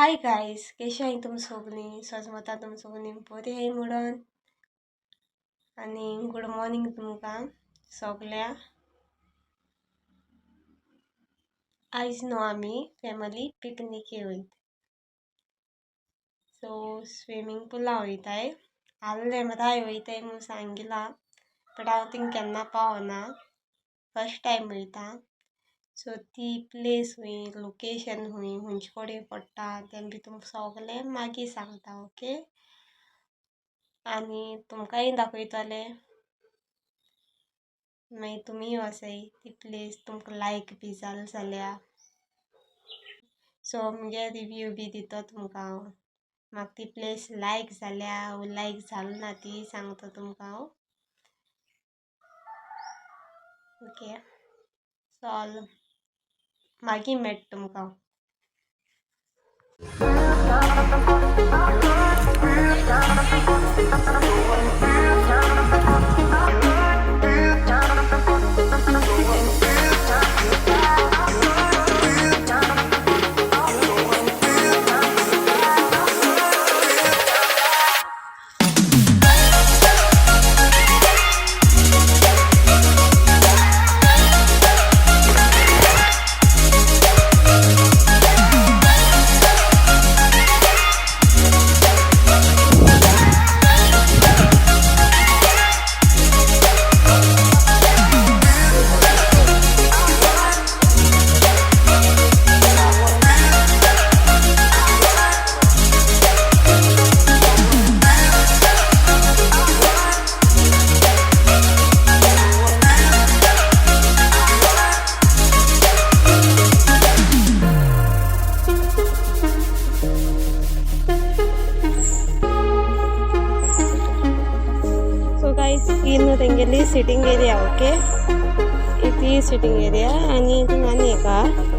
Hi guys, कशी आहे तुम सगळी? सजमता तुम सगळी बरी आहे म्हणून. आणि गुड मॉर्निंग तुमकां सगळ्या. आयज न्हू आमी फॅमिली पिकनिके वयत. सो स्विमींग पुला वयताय. आर्लेम राय वयताय म्हणून सांगिला, बट हांव थिंग केन्ना पावना. फर्स्ट टायम वयता. सो ती प्लेस हुई लोकेशन हुई हुंचे कडेन पडटा तें बी तुमकां सगळें मागीर सांगता. ओके. आनी तुमकांय दाखयतले, मागीर तुमी वसाय ती प्लेस तुमकां लायक बी जाल जाल्यार. सो मुगे रिव्यू बी दिता तुमकां हांव. म्हाका ती प्लेस लायक जाल्या लायक जाल ना ती सांगता तुमकां हांव. ओके. चल मागीर मेट तुमकां. सो गाईस इन तेंगेली सिटींग एरिया. ओके. इथे सिटींग एरिया आणि थिंग आनी एक आहा.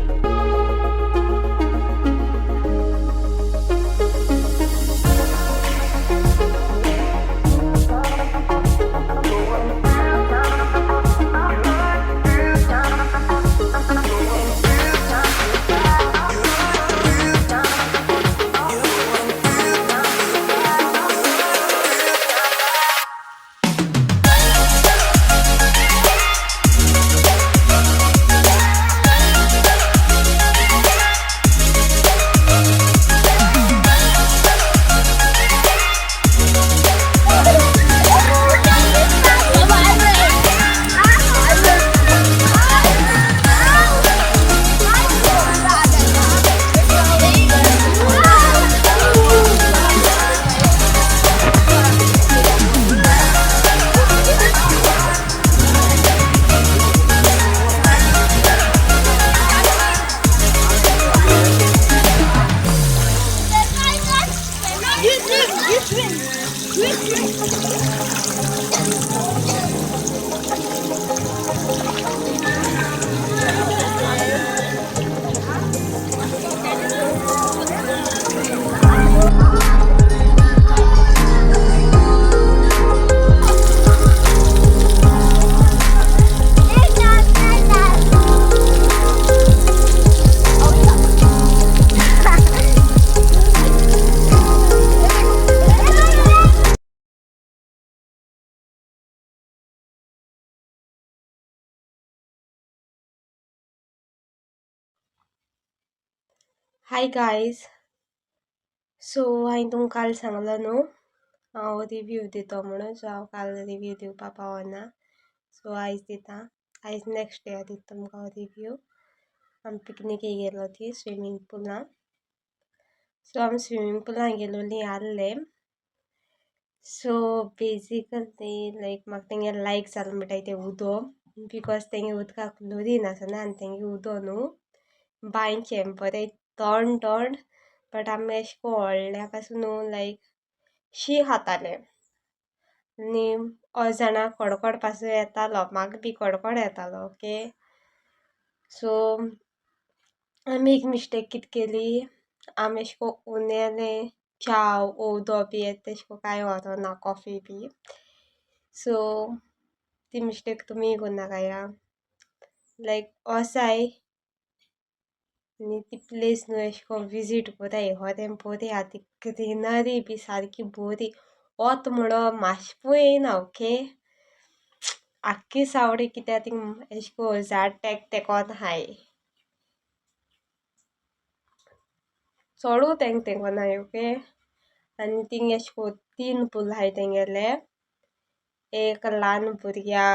Hi guys. सो हांवें तुमकां काल सांगलो न्हू हांव रिव्यू दितो म्हणून. सो हांव काल रिव्यू दिवपा पावना. सो आयज दिता. आयज नेक्स्ट डे दिता तुमकां हांव रिव्यू. आमी पिकनिकेक गेलो ती स्विमींग पुलां. सो आमी स्विमींग पुलां गेलोली आर्लेम. सो बेजिकली लायक म्हाका तेंगे लायक जालें म्हणटाय तें उदक. बिकॉज तेंगे उदकाक क्लोरीन आसना आनी तेंगे उदक न्हू बांयचें बरें थंड थंड. बट आमी अशें करून व्हडल्या पासून न्हू लायक शी खाताले आनी अर्द जाणांक कडकड पासून येतालो. म्हाका बी कडकड येतालो. ओके. सो आमी एक मिस्टेक कितें केली, आमी अशें करून उनेलें चाव उदक बी येता तशें करून कांय व्हरोना कॉफी बी. सो ती मिस्टेक तुमी करूं नाका या. लायक वसाय आनी ती प्लेस न्हू अशें करून विजीट कोताय हो तें बरी आहा ती ग्रिनरी बी सारकी बरी वोत म्हणो माशपूय येयना ओके आख्खी सावडी कित्या थिंग अशें को झाड तेकोन हाय चोडू तेंकोन हाय ओके आनी थिंग अशें को 3 पूल हाय तेंगेले एक ल्हान भुरग्या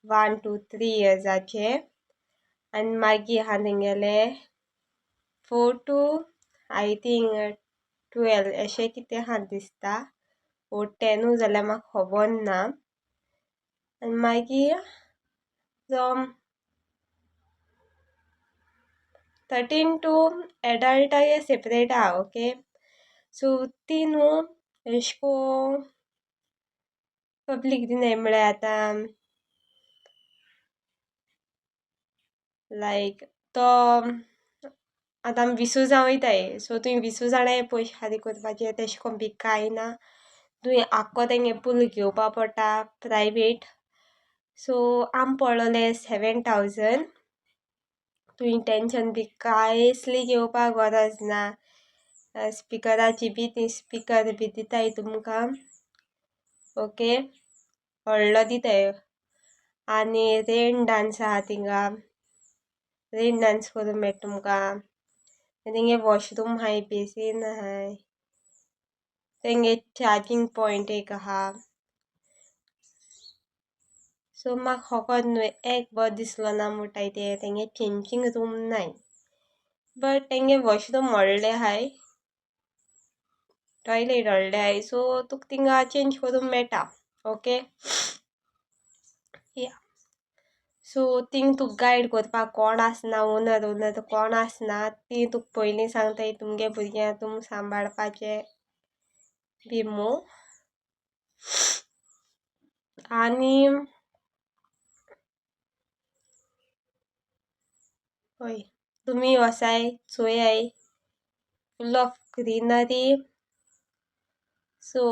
1 to 3 इयर्साचे आनी मागीर आहा तेंगेले 4 to आय थिंक 12 अशें कितें आहा दिसता वो 10 जाल्यार म्हाका खबर ना आनी मागीर जो 13 to एडल्टाचे सेपरेट आहा ओके सो ती न्हू अशें को पब्लीक दिनाय म्हळ्यार आतां लायक तो आतां आमी 20 जाण वयताय सो तुवें 20 जाणांय पयशे फारीक करपाचे तेशें कोन्न बी कांय ना तुवें आख्खो तेंगे पूल घेवपा पडटा प्रायवेट सो आमी पडलोले 7,000 तुवें टेंशन बी कांयसली घेवपाक गरज ना स्पिकराची बी ती स्पिकर बी दिताय तुमकां ओके व्हडलो दिताय आनी रेन डान्स आहा थिंगा रेन डान्स करूंक मेळटा तुमकां तेंगे वॉशरूम हाय बेसीन हाय तेंगे चार्जिंग पॉयंट एक आहा सो म्हाका होकोत न्हू एक बरो दिसलो ना म्हणटाय ते तेंगे चेंजींग रूम नाय बट तेंगे वॉशरूम व्हडले हाय टॉयलेट व्हडले हाय सो तुका थिंगा चेंज करूंक मेळटा ओके या सो थिंग तुका गायड करपाक कोण आसना ओनर कोण आसना ती तुका पयलीं सांगताय तुमगे भुरग्यां तुम सांबाळपाचें बी मू आनी हय तुमी वसाय चोयाय फूल ऑफ ग्रीनरी सो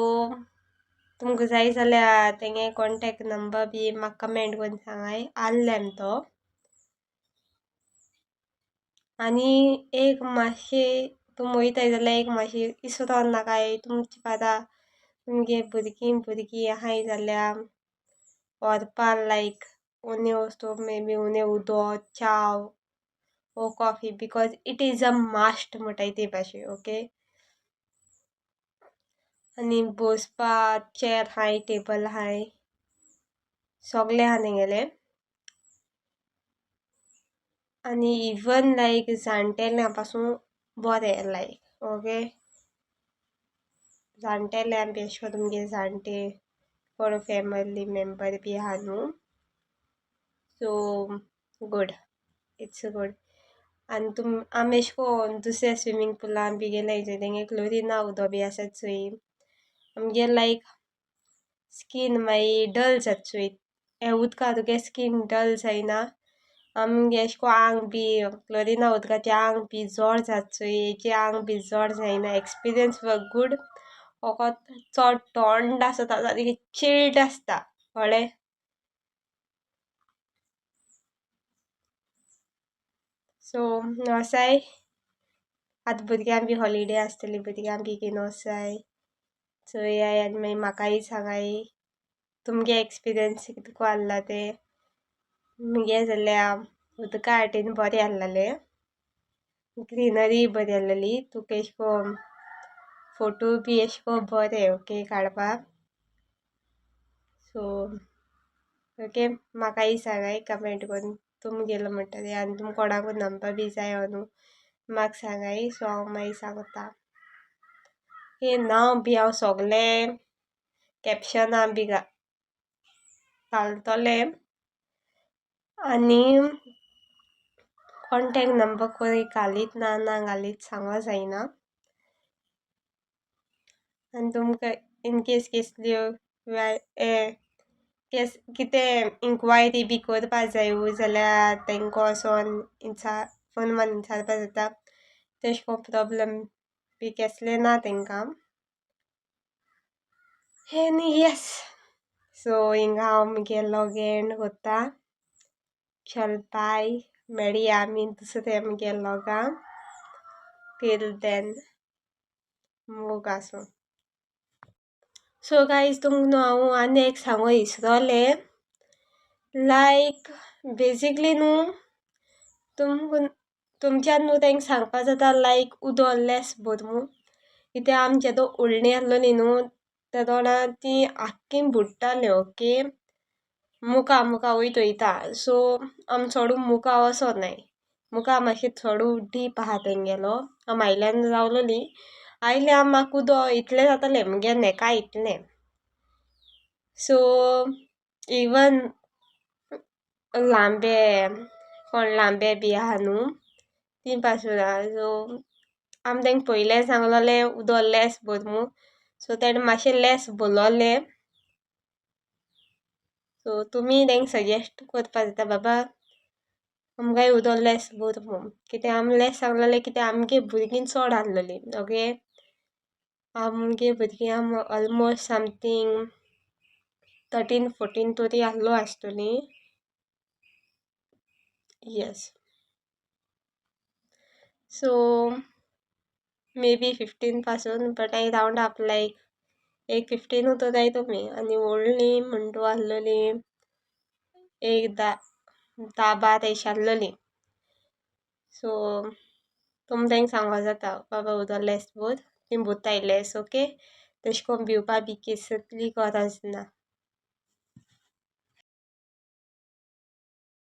तुमकां जाय जाल्यार तेंगे कॉन्टेक्ट नंबर बी म्हाका कमेंट करून सांगाय आर्लेम तो आनी एक मातशें तुमी वयताय जाल्यार एक मातशें इसरो नाकाय तुमचे बारा तुमगे भुरगीं आहाय जाल्यार व्हरपा लायक उनी वस्तू मे बी उनी उदक चाव ओ coffee because it is a must म्हणटाय ते भाशेन ओके आनी बसपा चेर हाय टेबल हाय सोगले आहा तेंगेले आनी इवन लायक जाणटेल्यां पासून बरें लायक ओके जाणटेल्यां बी अशें करून तुमगे जाणटे कोण फॅमिली मेम्बर बी आहा न्हू सो गूड इट्स गूड आनी आमी अशें कोन्न दुसऱ्या स्विमींग पुलान बी गेल्याय चोय तेंगे क्लोरिना उदक बी आसा चोय आमगे लायक स्कीन मागीर डल जाता चोय हे उदका तुगे स्कीन डल जायना आमगे अशें को आंग बी क्लोरिना उदकाचें आंग बी जोड जाता चोय हेजें आंग बी जोड जायना एक्सपिरियन्स वर गूड फकत चड थंड आसता सारकी चिल्ड आसता कळ्ळें सो वसाय आतां भुरग्यांक बी हॉलिडे आसतली भुरग्यांक बी घेवन वसाय चोयाय आनी मागीर म्हाकाय सांगाय तुमगे एक्सपिरियन्स कितको आहला ते मुगे जाल्यार उदका वाटेन बरें आहलेले ग्रिनरी बरी आहलेली तुका अशें कोन्न फोटो बी अशें को बरें ओके काडपाक सो ओके म्हाकाय सांगाय कमेंट करून तुमी गेलो म्हणटरी आनी तुमकां कोणाकूय नंबर बी जायो न्हू म्हाका सांगाय सो हांव मागीर सांगता हे नांव बी हांव सोगलें कॅप्शनां बी घालतलें आनी कॉन्टेक्ट नंबर खंय घालीत ना घालीत सांगो जायना आनी तुमकां इनकेस केसल्यो केस कितें इन्क्वायरी बी करपा जायो जाल्यार तेंको वोसोन फोन मारून विचारपा जाता तेशें कोन्न प्रॉब्लम बी केसलें ना तेंकां एनी येस सो हिंगा हांव मुगे लॉग एंड कोत्ता चल बाय मेळया आमी दुसरें आमगे लोगां टील देन मोग आसूं. सो गायज तुमकां न्हू हांव आनी एक सांगो इसरोलें लायक बेजिकली न्हू तुमच्यान न्हू तेंकां सांगपा जाता लायक उदो लेस भरमू कित्याक आमचे तो उलणी आहलोली न्हू त्या तोंडा ती आख्खी बुडटाली ओके मुका वयता सो आम चोडू मुका वसोनाय मुका मातशें चोडू डीप आहा तेंगेलो आम आयल्यान रावलोली आयले आम म्हाका उदो इतलें जातालें मुगे नेका इतलें सो इवन लांबे कोण लांबे बी आहा न्हू ती पासून आहा सो आम तेंक पयलें सांगलोलें उदो लेस भरमू सो तेणें मातशें लेस भरलोलें सो तुमी तेंक सजेस्ट करपा जाता बाबा आमकांय उदो लेस भरमू कित्याक आम लेस सांगलोलें कित्याक आमगे भुरगीं चोड आहलोलीं ओके आमगे भुरगीं आम ऑलमोस्ट समथींग 13-14 तरी आहलो आसतलीं येस सो मे बी 15 पासून बट आय रावंड आप लायक एक 15 जाय तुमी आनी व्हडलीं म्हणटू आहलोलीं एक 10-12 एश आहलोलीं सो तुम तेंक सांगो जाता बाबा उदो लेस भर ती भरताय लेस ओके तेश कोन्न भिवपा बी केसली गरज ना